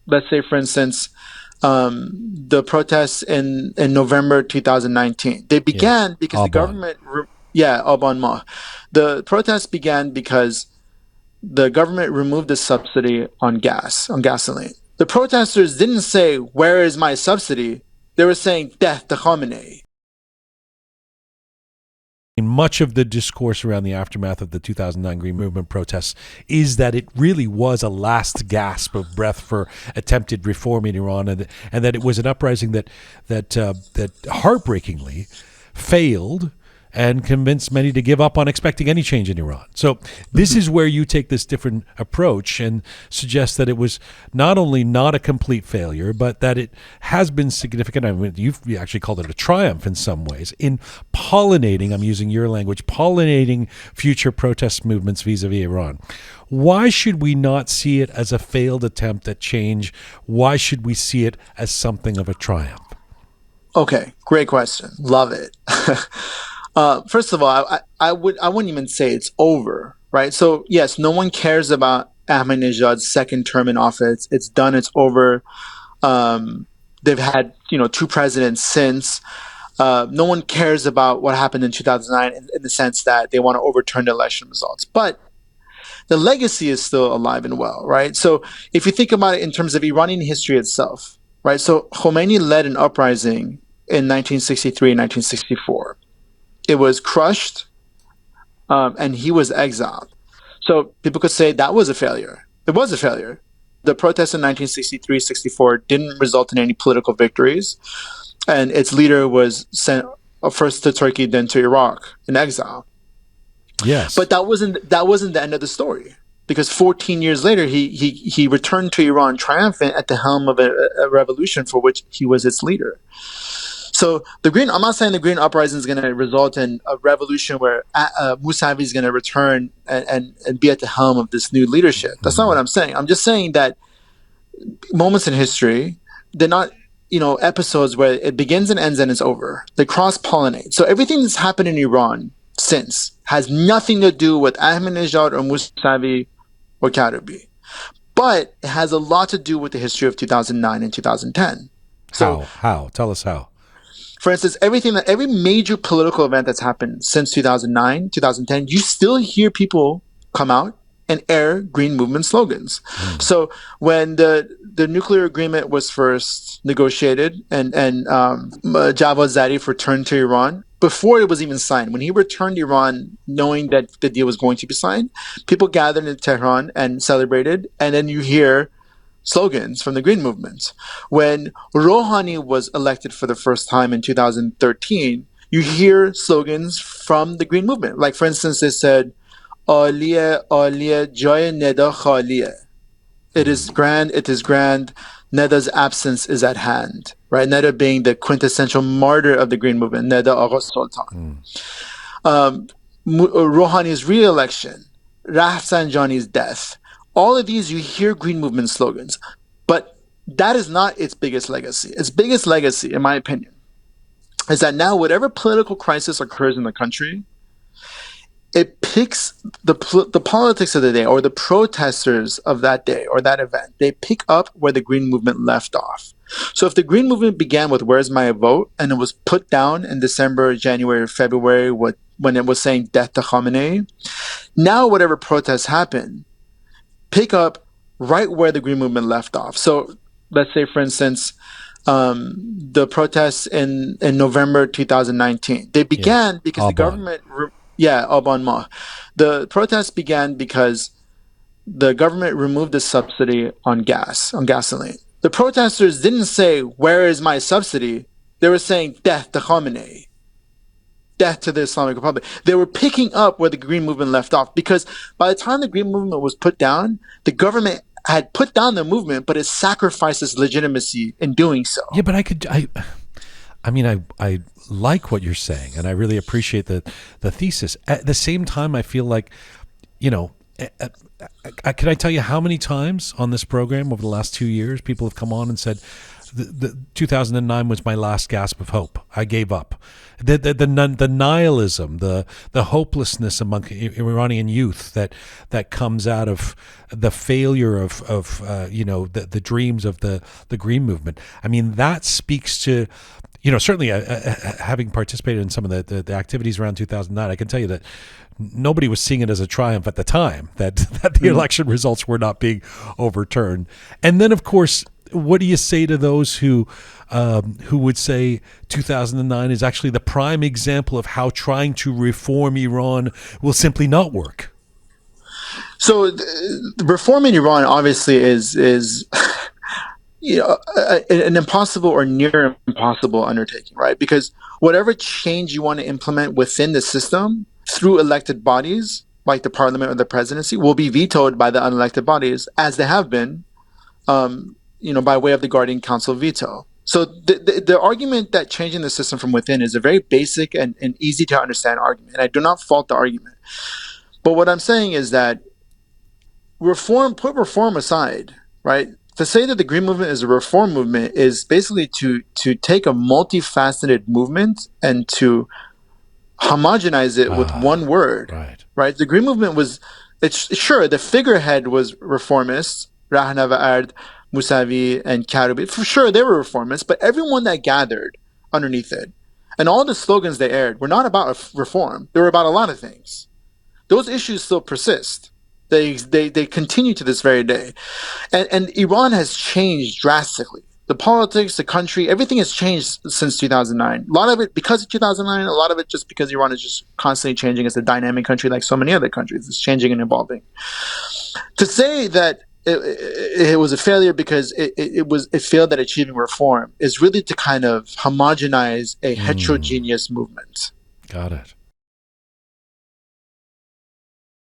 let's say, for instance, the protests in November 2019. They began because the government, Aban Ma. The protests began because the government removed the subsidy on gasoline. The protesters didn't say, "Where is my subsidy?" They were saying, "Death to Khamenei." Much of the discourse around the aftermath of the 2009 Green Movement protests is that it really was a last gasp of breath for attempted reform in Iran, and that it was an uprising that heartbreakingly failed and convinced many to give up on expecting any change in Iran. So this is where you take this different approach and suggest that it was not only not a complete failure, but that it has been significant. I mean, you've actually called it a triumph in some ways in pollinating, I'm using your language, pollinating future protest movements vis-a-vis Iran. Why should we not see it as a failed attempt at change? Why should we see it as something of a triumph? Okay, great question. Love it. First of all, I wouldn't even say it's over, right? So yes, no one cares about Ahmadinejad's second term in office. It's done. It's over. They've had, two presidents since. No one cares about what happened in 2009 in the sense that they want to overturn the election results. But the legacy is still alive and well, right? So if you think about it in terms of Iranian history itself, right? So Khomeini led an uprising in 1963 and 1964. It was crushed, and he was exiled. So people could say that was a failure. It was a failure. The protests in 1963-64 didn't result in any political victories, and its leader was sent first to Turkey, then to Iraq in exile. Yes, but that wasn't the end of the story, because 14 years later he returned to Iran triumphant at the helm of a revolution for which he was its leader. So I'm not saying the Green Uprising is going to result in a revolution where Mousavi is going to return and be at the helm of this new leadership. That's not what I'm saying. I'm just saying that moments in history, they're not, episodes where it begins and ends and it's over. They cross-pollinate. So everything that's happened in Iran since has nothing to do with Ahmadinejad or Mousavi or Karoubi. But it has a lot to do with the history of 2009 and 2010. How? Tell us how. For instance, every major political event that's happened since 2009, 2010, you still hear people come out and air Green Movement slogans. So when the nuclear agreement was first negotiated and Javad Zarif returned to Iran, before it was even signed, when he returned to Iran knowing that the deal was going to be signed, people gathered in Tehran and celebrated, and then you hear slogans from the Green Movement. When Rouhani was elected for the first time in 2013, you hear slogans from the Green Movement. Like, for instance, they said, "Aliye, Aliye, Jay Neda Khaliye." It is grand, Neda's absence is at hand. Right? Neda being the quintessential martyr of the Green Movement, Neda Agha Sultan. Rouhani's re-election, Rafsanjani's death. All of these, you hear Green Movement slogans, but that is not its biggest legacy. Its biggest legacy, in my opinion, is that now whatever political crisis occurs in the country, it picks the politics of the day or the protesters of that day or that event. They pick up where the Green Movement left off. So if the Green Movement began with "Where's my vote?" and it was put down in December, January, February, when it was saying "Death to Khamenei," now whatever protests happen, pick up right where the Green Movement left off. So let's say, for instance, the protests in November 2019. They began because the government... Aban Ma. The protests began because the government removed the subsidy on gasoline. The protesters didn't say, "Where is my subsidy?" They were saying, "Death to Khamenei. Death to the Islamic Republic." They were picking up where the Green Movement left off, because by the time the Green Movement was put down, the government had put down the movement, but it sacrificed its legitimacy in doing so. Yeah, but I like what you're saying, and I really appreciate the thesis. At the same time, I feel like, can I tell you how many times on this program over the last 2 years people have come on and said the 2009 was my last gasp of hope. I gave up. The nihilism, the hopelessness among Iranian youth that comes out of the failure of the dreams of the Green movement. I mean, that speaks to, certainly having participated in some of the activities around 2009, I can tell you that nobody was seeing it as a triumph at the time that the election results were not being overturned. And then, of course, what do you say to those who would say 2009 is actually the prime example of how trying to reform Iran will simply not work? So the reform in Iran obviously is an impossible or near impossible undertaking, right? Because whatever change you want to implement within the system through elected bodies like the parliament or the presidency will be vetoed by the unelected bodies, as they have been, by way of the Guardian Council veto. So the argument that changing the system from within is a very basic and easy to understand argument. And I do not fault the argument. But what I'm saying is that put reform aside, right? To say that the Green Movement is a reform movement is basically to take a multifaceted movement and to homogenize it with one word, right? The Green Movement sure, the figurehead was reformist, Rahnavard, Mousavi, and Karoubi. For sure, they were reformists, but everyone that gathered underneath it and all the slogans they aired were not about reform. They were about a lot of things. Those issues still persist. They continue to this very day. And Iran has changed drastically. The politics, the country, everything has changed since 2009. A lot of it because of 2009, a lot of it just because Iran is just constantly changing as a dynamic country like so many other countries. It's changing and evolving. To say that it was a failure because it failed at achieving reform is really to kind of homogenize a heterogeneous movement. Got it.